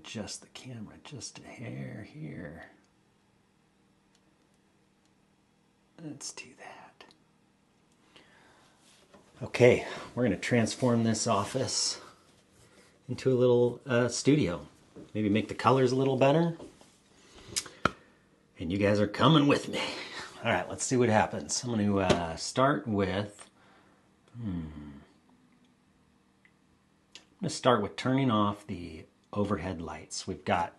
adjust the camera just a hair here. Let's do that. Okay, we're going to transform this office into a little studio. Maybe make the colors a little better. And you guys are coming with me. All right, let's see what happens. I'm going to start with... I'm going to start with turning off the overhead lights. We've got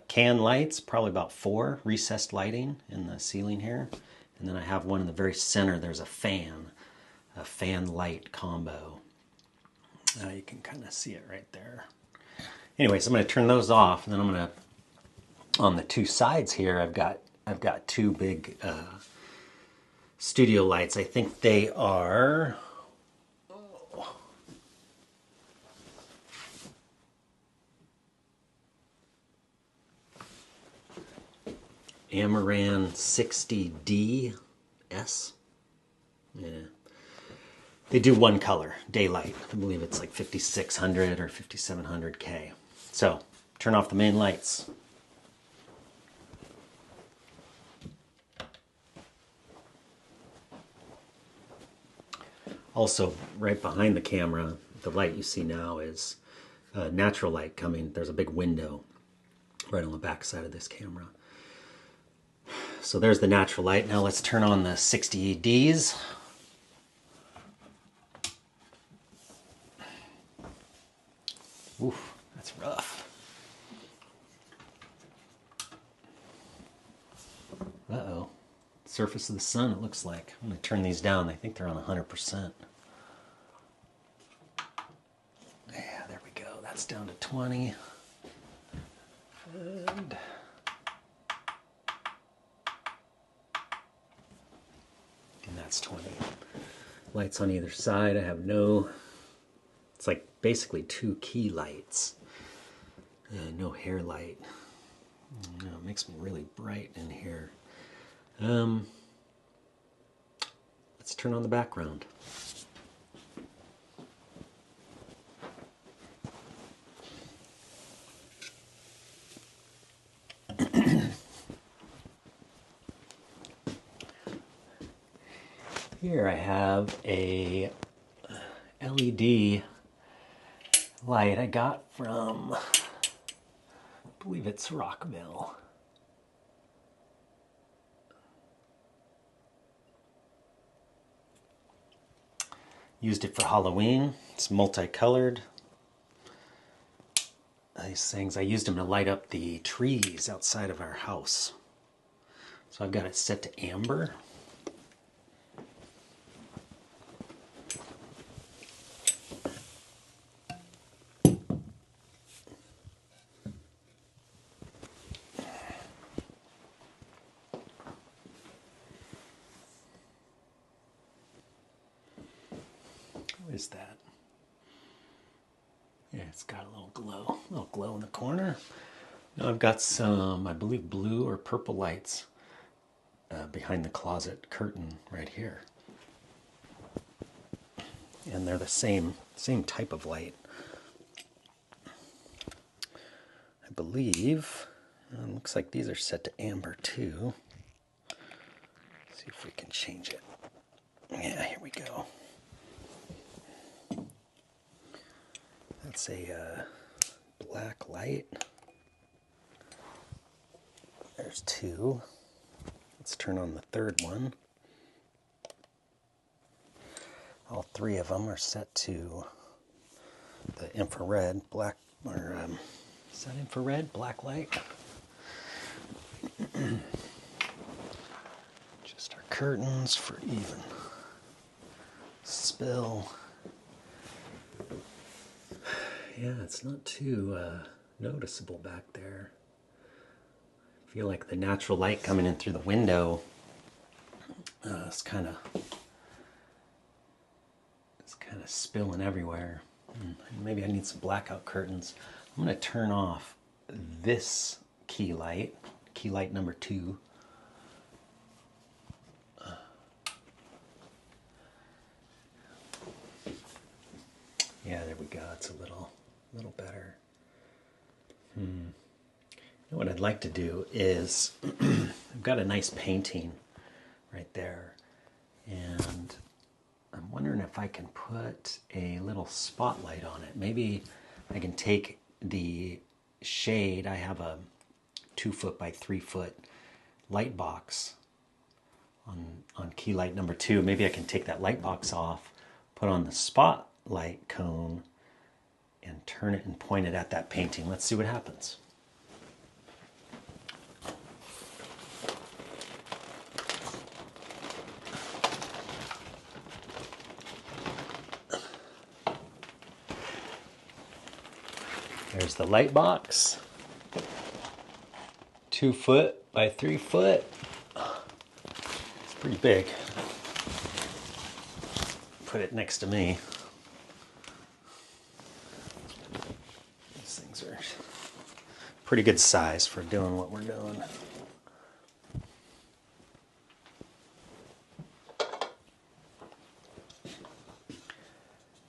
can lights, probably about 4 recessed lighting in the ceiling here. And then I have one in the very center. There's a fan light combo. You can kind of see it right there. Anyways, I'm going to turn those off, and then I'm going to, on the 2 sides here, I've got 2 big studio lights. I think they are... Amaran 60DS. Yeah. They do one color, daylight. I believe it's like 5600 or 5700K. So, turn off the main lights. Also, right behind the camera, the light you see now is natural light coming. There's a big window right on the back side of this camera. So there's the natural light. Now let's turn on the 60Ds. Oof, that's rough. Uh-oh. Surface of the sun, it looks like. I'm going to turn these down. I think they're on 100%. Yeah, there we go. That's down to 20. And that's 20. Lights on either side. I have no... It's like basically 2 key lights. No hair light. It makes me really bright in here. Let's turn on the background. Here I have a LED light I got from, I believe it's Rockville. Used it for Halloween. It's multicolored. These things, I used them to light up the trees outside of our house. So I've got it set to amber. What is that? Yeah, it's got a little glow in the corner. Now I've got some, I believe, blue or purple lights behind the closet curtain right here. And they're the same type of light. I believe, looks like these are set to amber too. Let's see if we can change it. Yeah, here we go. That's a black light. There's 2. Let's turn on the 3rd one. All 3 of them are set to the infrared black, or is that infrared black light? Just our curtains for even spill. Yeah, it's not too noticeable back there. I feel like the natural light coming in through the window is kind of spilling everywhere. Maybe I need some blackout curtains. I'm going to turn off this key light number 2. Yeah, there we go. It's a little better. What I'd like to do is, I've got a nice painting right there, and I'm wondering if I can put a little spotlight on it. Maybe I can take the shade. I have a 2 foot by 3 foot light box on key light number 2. Maybe I can take that light box off, put on the spotlight cone, and turn it and point it at that painting. Let's see what happens. There's the light box. 2 foot by 3 foot. It's pretty big. Put it next to me. These things are pretty good size for doing what we're doing.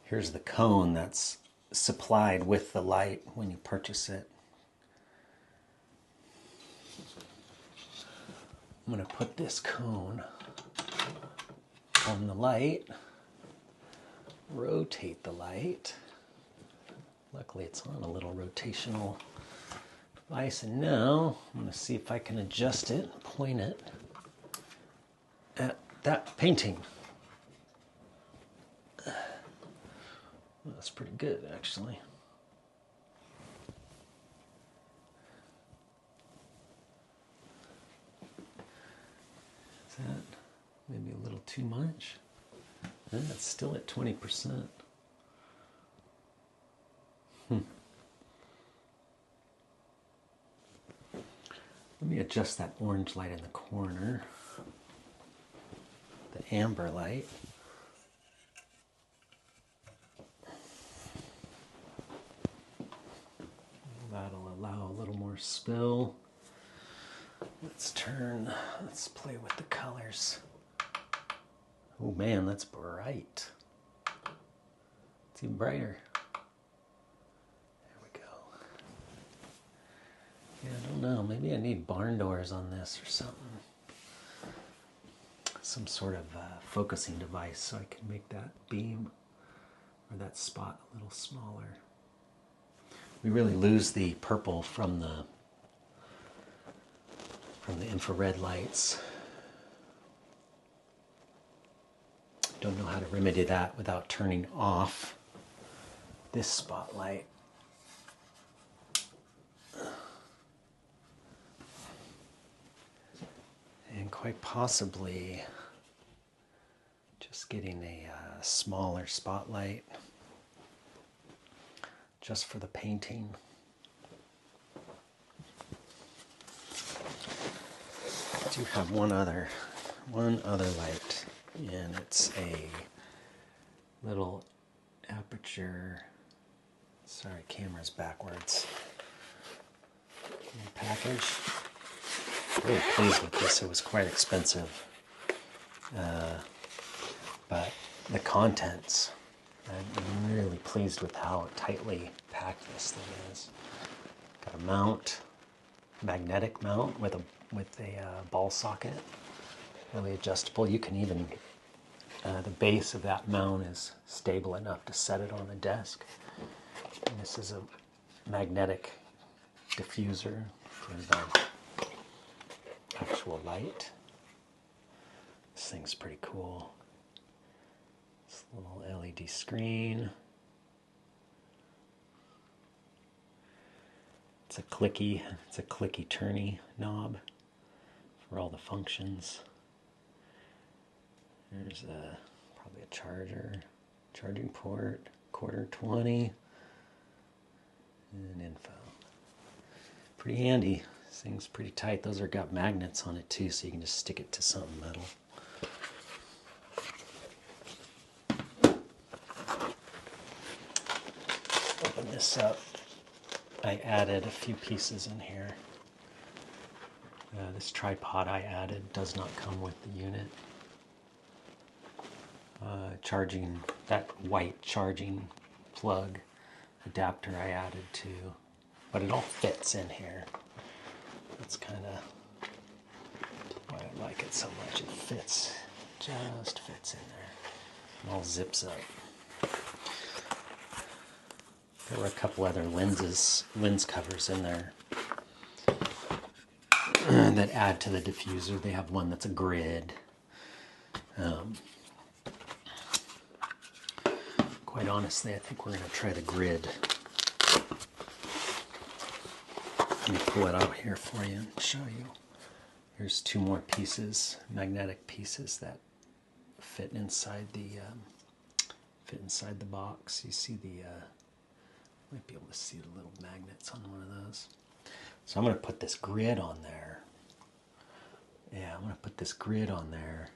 Here's the cone that's supplied with the light when you purchase it. I'm going to put this cone on the light, rotate the light. Luckily it's on a little rotational device, and now I'm going to see if I can adjust it, point it at that painting. Well, that's pretty good, actually. Is that maybe a little too much? It's still at 20%. Let me adjust that orange light in the corner, the amber light. That'll allow a little more spill. Let's play with the colors. Oh man, that's bright. It's even brighter. There we go. Yeah, I don't know, maybe I need barn doors on this or something. Some sort of focusing device so I can make that beam or that spot a little smaller. We really lose the purple from the infrared lights. Don't know how to remedy that without turning off this spotlight. And quite possibly just getting a smaller spotlight just for the painting. I do have one other light, and it's a little aperture. Sorry, camera's backwards. Package. Really pleased with this. It was quite expensive, but the contents, I'm really pleased with how tightly packed this thing is. Got a mount, magnetic mount with a ball socket, really adjustable. You can even, the base of that mount is stable enough to set it on the desk. And this is a magnetic diffuser for the actual light. This thing's pretty cool. This little LED screen. It's a clicky turny knob for all the functions. There's probably a charging port, quarter 20, and info. Pretty handy. This thing's pretty tight. Those are got magnets on it too, so you can just stick it to something metal. Open this up. I added a few pieces in here. This tripod I added does not come with the unit. That white charging plug adapter I added to but it all fits in here. That's kind of why I like it so much. It fits, just fits in there. It all zips up. There were a couple other lens covers in there that add to the diffuser. They have one that's a grid. Quite honestly, I think we're going to try the grid. Let me pull it out here for you and show you. Here's two more pieces, magnetic pieces that fit inside the box. You see the might be able to see the little magnets on one of those. So I'm going to put this grid on there. Yeah, I'm going to put this grid on there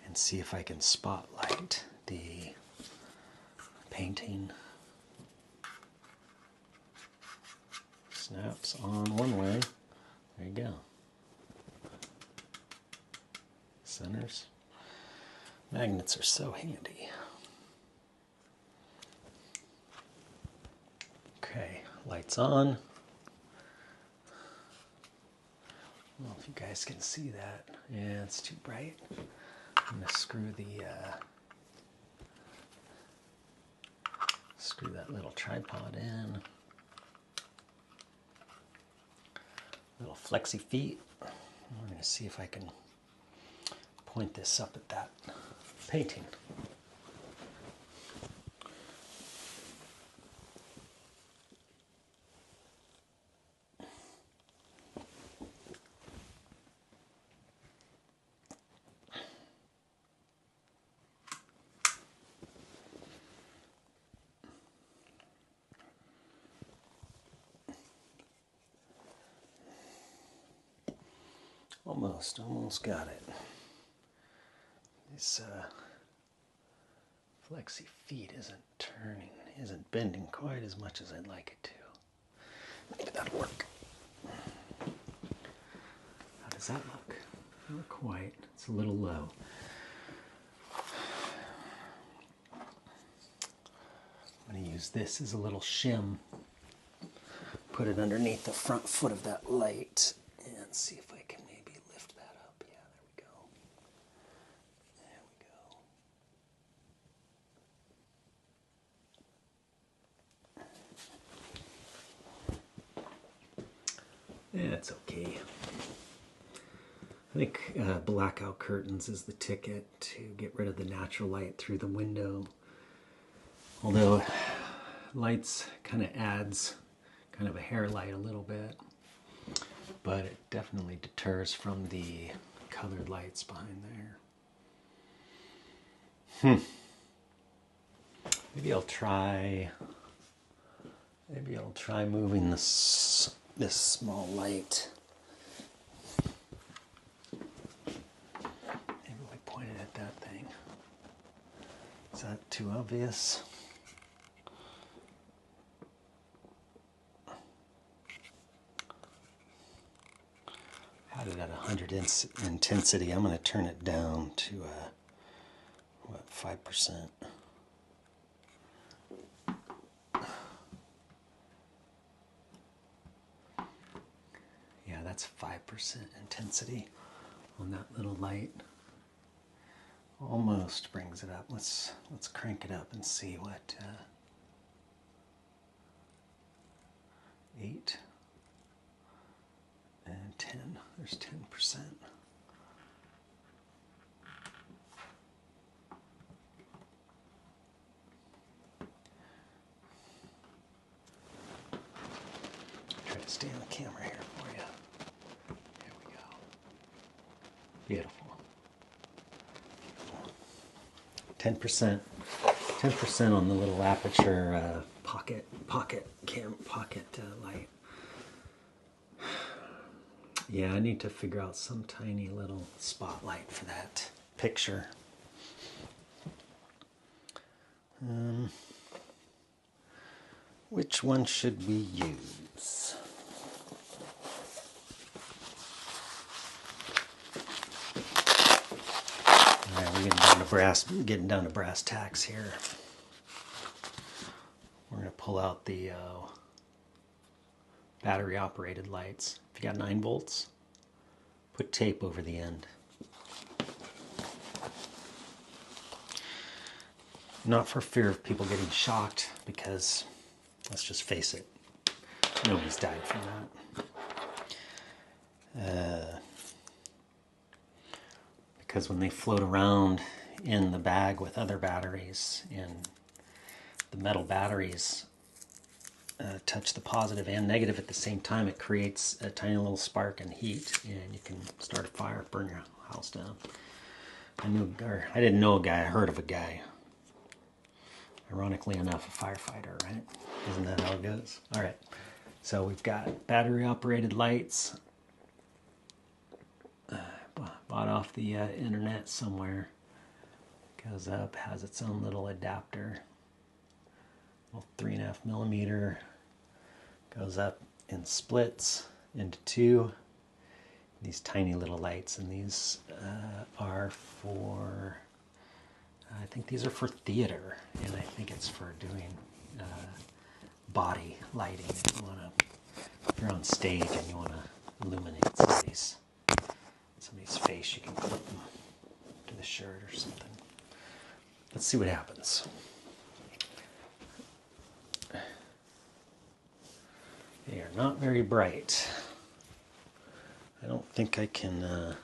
and see if I can spotlight the painting. Snaps on one way. There you go. Centers. Magnets are so handy. Okay, lights on. I don't know if you guys can see that. Yeah, it's too bright. I'm going to screw that little tripod in. Little flexi feet. I'm going to see if I can point this up at that painting. Almost got it. This flexi feet isn't bending quite as much as I'd like it to. Maybe that'll work. How does that look? Not quite. It's a little low. I'm going to use this as a little shim. Put it underneath the front foot of that light and see if I can maybe lift that up. Yeah, there we go. There we go. Yeah, it's okay. I think blackout curtains is the ticket to get rid of the natural light through the window. Although lights kind of adds kind of a hair light a little bit, but it definitely deters from the colored lights behind there. Maybe I'll try moving this small light. Maybe we point it at that thing. Is that too obvious? Had it at 100 intensity. I'm going to turn it down to 5%. Yeah, that's 5% intensity on that little light. Almost brings it up. Let's crank it up and see what 8 and 10. There's 10%. Try to stay on the camera here for you. There we go. Beautiful. 10%. 10% on the little aperture pocket light. Yeah, I need to figure out some tiny little spotlight for that picture. Which one should we use? All right, we're getting down to brass tacks here. We're going to pull out the battery operated lights. If you got 9 volts, put tape over the end. Not for fear of people getting shocked, because let's just face it, nobody's died from that. Because when they float around in the bag with other batteries, and the metal batteries touch the positive and negative at the same time, it creates a tiny little spark and heat, and you can start a fire, burn your house down. I didn't know a guy, I heard of a guy. Ironically enough, a firefighter, right? Isn't that how it goes? All right, so we've got battery operated lights. Bought off the internet somewhere. Goes up, has its own little adapter. Well, 3.5 millimeter. Goes up in splits into 2. These tiny little lights, and these are for, I think these are for theater, and I think it's for doing body lighting. If you're on stage and you want to illuminate somebody's face, you can clip them to the shirt or something. Let's see what happens. They are not very bright. I don't think I can, I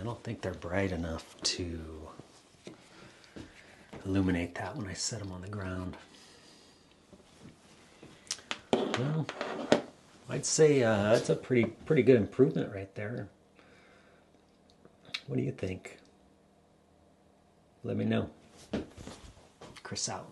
don't think they're bright enough to illuminate that when I set them on the ground. Well, I'd say that's a pretty good improvement right there. What do you think? Let me know. Chris out.